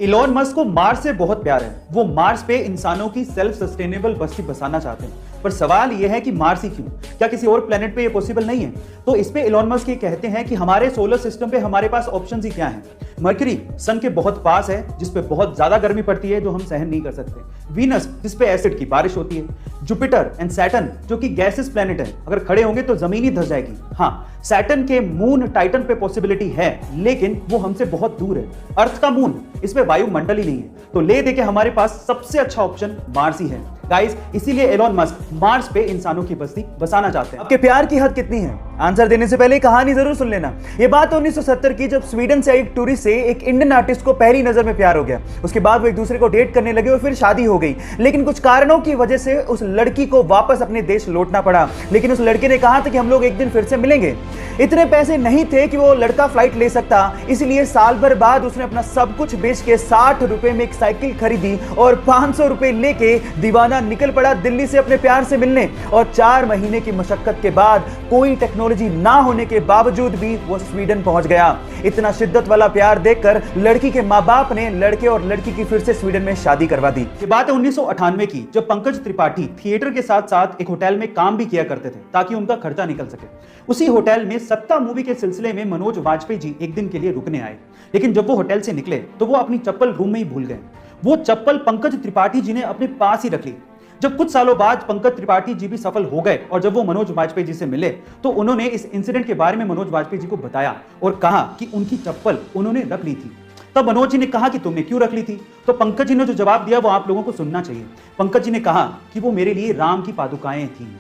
Elon Musk को Mars से बहुत प्यार है। वो मार्स पे इंसानों की सेल्फ सस्टेनेबल बस्ती बसाना चाहते हैं, पर सवाल यह है कि मार्स ही क्यों? क्या किसी और प्लेनेट पे ये पॉसिबल नहीं है? तो इस पे इलॉन मस्क ये कहते हैं कि हमारे सोलर सिस्टम पे हमारे पास ऑप्शंस ही क्या हैं। मरकरी सन के बहुत पास है, जिस पे बहुत ज्यादा गर्मी पड़ती है जो हम सहन नहीं कर सकते। वीनस जिस पे एसिड की बारिश होती है। जुपिटर एंड सैटर्न जो कि गैसेस प्लेनेट है, अगर खड़े होंगे तो जमीन ही धस जाएगी। हाँ, सैटर्न के मून टाइटन पे पॉसिबिलिटी है, लेकिन वो हमसे बहुत दूर है। अर्थ का मून, इसमें वायुमंडल ही नहीं है, तो ले दे के हमारे पास सबसे अच्छा ऑप्शन मार्स ही है गाइस। इसीलिए एलॉन मस्क मार्स पे इंसानों की बस्ती बसाना चाहते हैं। आपके प्यार की हद कितनी है? आंसर देने से पहले कहानी जरूर सुन लेना। ये बात 1970 की, जब स्वीडन से एक टूरिस्ट से एक इंडियन आर्टिस्ट को पहली नजर में प्यार हो गया। उसके बाद वो एक दूसरे को डेट करने लगे और फिर शादी हो गई। लेकिन कुछ कारणों की वजह से उस लड़की को वापस अपने देश लौटना पड़ा। लेकिन उस लड़के ने कहा था कि हम लोग एक दिन फिर से मिलेंगे। इतने पैसे नहीं थे कि वो लड़का फ्लाइट ले सकता, इसलिए साल भर बाद उसने अपना सब कुछ बेच के 60 रुपए में एक साइकिल खरीदी और 500 रुपए लेके दीवाना निकल पड़ा दिल्ली से अपने प्यार से मिलने। और 4 महीने की मशक्कत के बाद, कोई टेक्नोलॉजी ना होने के बावजूद भी वो स्वीडन पहुंच गया। इतना शिद्दत वाला प्यार देखकर लड़की के माँ बाप ने लड़के और लड़की की फिर से स्वीडन में शादी करवा दी। ये बात है 1998 की, जब पंकज त्रिपाठी थिएटर के साथ साथ एक होटल में काम भी किया करते थे ताकि उनका खर्चा निकल सके। उसी होटल में सत्ता मूवी के सिलसिले में मनोज वाजपेयी जी एक दिन के लिए रुकने आए, लेकिन जब वो होटल से निकले तो वो अपनी चप्पल रूम में ही भूल गए। वो चप्पल पंकज त्रिपाठी जी ने अपने पास ही रख ली। जब कुछ सालों बाद पंकज त्रिपाठी जी भी सफल हो गए और जब वो मनोज वाजपेयी जी से मिले तो उन्होंने इस इंसिडेंट के बारे में मनोज वाजपेयी जी को बताया और कहा कि उनकी चप्पल उन्होंने रख ली थी। तब मनोज जी ने कहा कि तुमने क्यों रख ली थी? तो पंकज जी ने जो जवाब दिया वो आप लोगों को सुनना चाहिए। पंकज जी ने कहा कि वो मेरे लिए राम की पादुकाएं थी।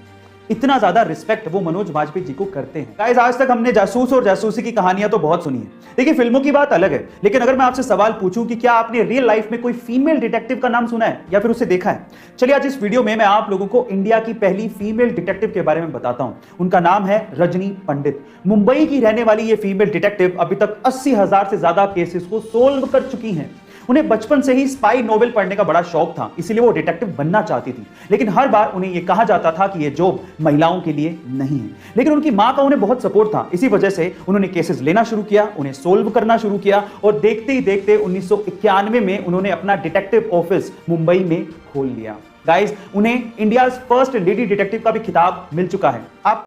इतना ज्यादा रिस्पेक्ट वो मनोज वाजपेयी जी को करते हैं। गाइस, आज तक हमने जासूस और जासूसी की कहानियां तो बहुत सुनी है। देखिए, फिल्मों की बात अलग है, लेकिन अगर मैं आपसे सवाल पूछूं कि क्या आपने रियल लाइफ में कोई फीमेल डिटेक्टिव का नाम सुना है या फिर उसे देखा है? चलिए आज इस वीडियो में मैं आप लोगों को इंडिया की पहली फीमेल डिटेक्टिव के बारे में बताता हूं। उनका नाम है रजनी पंडित। मुंबई की रहने वाली ये फीमेल डिटेक्टिव अभी तक 80,000 से ज्यादा केसेस को सोल्व कर चुकी हैं। उन्हें बचपन से ही स्पाई नोवेल पढ़ने का बड़ा शौक था, इसीलिए वो डिटेक्टिव बनना चाहती थी। लेकिन हर बार उन्हें यह कहा जाता था कि यह जॉब महिलाओं के लिए नहीं है। लेकिन उनकी मां का उन्हें बहुत सपोर्ट था, इसी वजह से उन्होंने केसेस लेना शुरू किया, उन्हें सोल्व करना शुरू किया और देखते ही देखते 1991 में उन्होंने अपना डिटेक्टिव ऑफिस मुंबई में खोल लिया। गाइस, उन्हें इंडिया फर्स्ट लेडी डिटेक्टिव का भी खिताब मिल चुका है। आप